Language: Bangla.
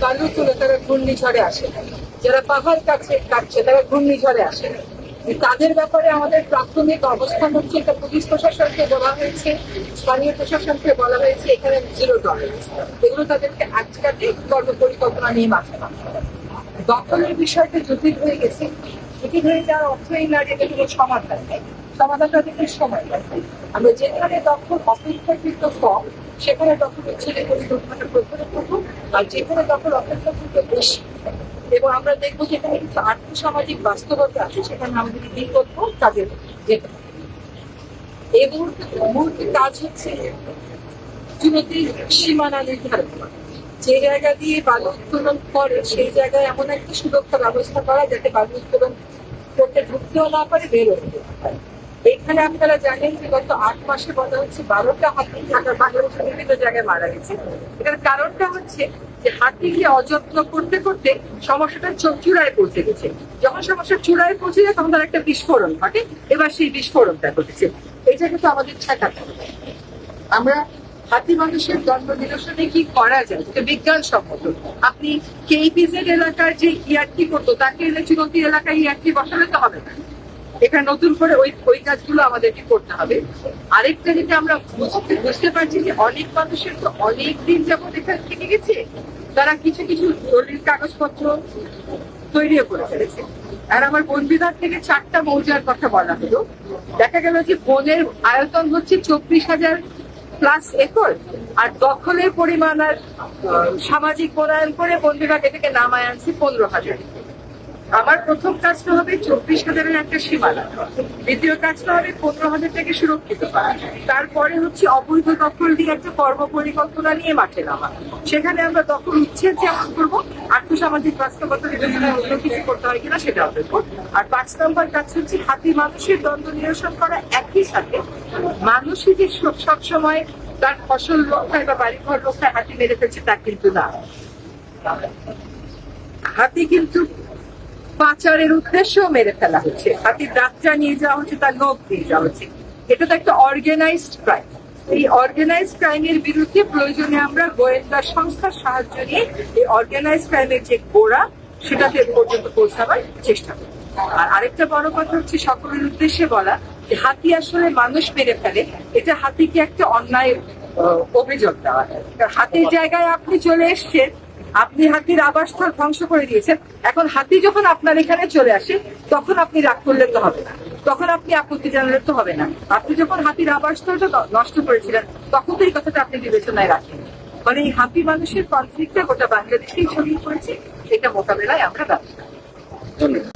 বালু তুলে তারা ঘূর্ণিঝড়ে আসে, যারা পাহাড় কাটছে তারা ঘূর্ণিঝড়ে আসে। তাদের ব্যাপারে আমাদের প্রাথমিক অবস্থান হচ্ছে, এটা পুলিশ প্রশাসনকে বলা হয়েছে, স্থানীয় প্রশাসনকে বলা হয়েছে, এখানে 0 টলারেন্স। এগুলো তাদেরকে আটকাতে কর্মপরিকল্পনা নিয়ে মাঠে নামতে হবে। দখলের বিষয়টা জটিল হয়ে গেছে। জটিল হয়ে যাওয়ার অর্থই না যে কোনো সমাধান নেই, সমাধানটা থেকে সময় লাগবে। আমরা যেখানে দখল অপেক্ষাকৃত কম, সেখানে দখলের ছেলে পরিকল্পনাটা প্রথমে করবো, আর যেখানে দখল অপেক্ষাকৃত বেশি এবং আমরা দেখবো যেখানে কিছু আর্থসামাজিক বাস্তবতা আছে, সেখানে আমাদের বিকল্প কাজে যেতে হবে। এই মুহূর্তে কাজ হচ্ছে চুনতির সীমানা নির্ধারণ করা। যে জায়গা দিয়ে বালু উত্তোলন করে সেই জায়গায় এমন একটা সুরক্ষা ব্যবস্থা করা যাতে বালু উত্তোলন করতে ঢুকতেও না পারে, বেরোতে না পারে। এখানে আপনারা জানেন যে গত 8 মাসে বলা হচ্ছে 12টা হাতি ঢাকার বাংলাদেশের বিভিন্ন জায়গায় মারা গেছে। এটার কারণটা হচ্ছে যে হাতিকে অযত্ন করতে করতে সমস্যাটা চূড়ায় পৌঁছে গেছে। যখন সমস্যা চূড়ায় পৌঁছে যায় তখন তার একটা বিস্ফোরণ ঘটে। এবার সেই বিস্ফোরণটা ঘটেছে, এটা কিন্তু আমাদের ঠেকাতে হবে। আমরা হাতি মানুষের দণ্ড নিরসনে কি করা যায়, বিজ্ঞানসম্মত। আপনি কেইপিজেড এলাকার যে ইয়ার্কি করতো তাকে এনে চুনতি এলাকায় ইয়ার্কি বসালে তো হবে না। এখানে নতুন করে ওই কাজগুলো আমাদেরকে করতে হবে। আরেকটা যেটা আমরা বুঝতে পারছি যে অনেক মানুষের তো অনেক দিন যাবত এখানে থেকে গেছে, তারা কিছু কিছু দলিল কাগজপত্র তৈরিও করে ফেলেছে। আর আমার বন বিভাগ থেকে 4টা মৌজার কথা বলা হলো। দেখা গেল যে বনের আয়তন হচ্ছে 24,000+ একর, আর দখলের পরিমাণ আর সামাজিক বনায়ন করে বন বিভাগ এটাকে নামায় আনছে 15,000। আমার প্রথম কাজটা হবে 24,000-এর একটা সীমানা, দ্বিতীয় কাজটা হবে 15,000টাকে সুরক্ষিত করা, তারপরে হচ্ছে অবৈধ দখল দিয়ে একটা কর্মপরিকল্পনা নিয়ে মাঠে নামা। সেখানে আমরা দখল উচ্ছেদ যেমন করবো, আর্থসামাজিক বাস্তবতা বিবেচনায় অন্য কিছু করতে হয় কিনা সেটাও দেখবো। আর 5 নম্বর কাজ হচ্ছে হাতি মানুষের দ্বন্দ্ব নিরসন করা। একই সাথে মানুষই যে সবসময় তার ফসল রক্ষায় বা বাড়িঘর রক্ষায় হাতি মেরে ফেলছে তা কিন্তু না। হাতি কিন্তু পাচারের উদ্দেশ্যেও মেরে ফেলা হচ্ছে, হাতির দাঁতটা নিয়ে যাওয়া হচ্ছে, তার লোক নিয়ে যাওয়া হচ্ছে। এটা তো একটা অর্গানাইজড ক্রাইম। এই অর্গানাইজড ক্রাইমের বিরুদ্ধে প্রয়োজনে আমরা গোয়েন্দা সংস্থার সাহায্য নিয়ে এই অর্গানাইজড ক্রাইমের যে গোড়া সেটাতে পর্যন্ত পৌঁছাবার চেষ্টা করি। আর আরেকটা বড় কথা হচ্ছে সকলের উদ্দেশ্যে বলা যে হাতি আসলে মানুষ মেরে ফেলে, এটা হাতিকে একটা অন্যায় অভিযোগ দেওয়া। হাতির জায়গায় আপনি চলে এসছেন, আপনি হাতির আবাসস্থল ধ্বংস করে দিয়েছেন। এখন হাতি যখন আপনার এখানে চলে আসে তখন আপনি রাগ করলে তো হবে না, তখন আপনি আপত্তি জানালে তো হবে না। আপনি যখন হাতির আবাসস্থলটা নষ্ট করেছিলেন তখন তো এই কথাটা আপনি বিবেচনায় রাখেন। মানে এই হাতি মানুষের কনফ্লিক্টটা গোটা বাংলাদেশেই ছড়িয়ে পড়েছে, এটা মোকাবেলায় আমরা ব্যবস্থা। ধন্যবাদ।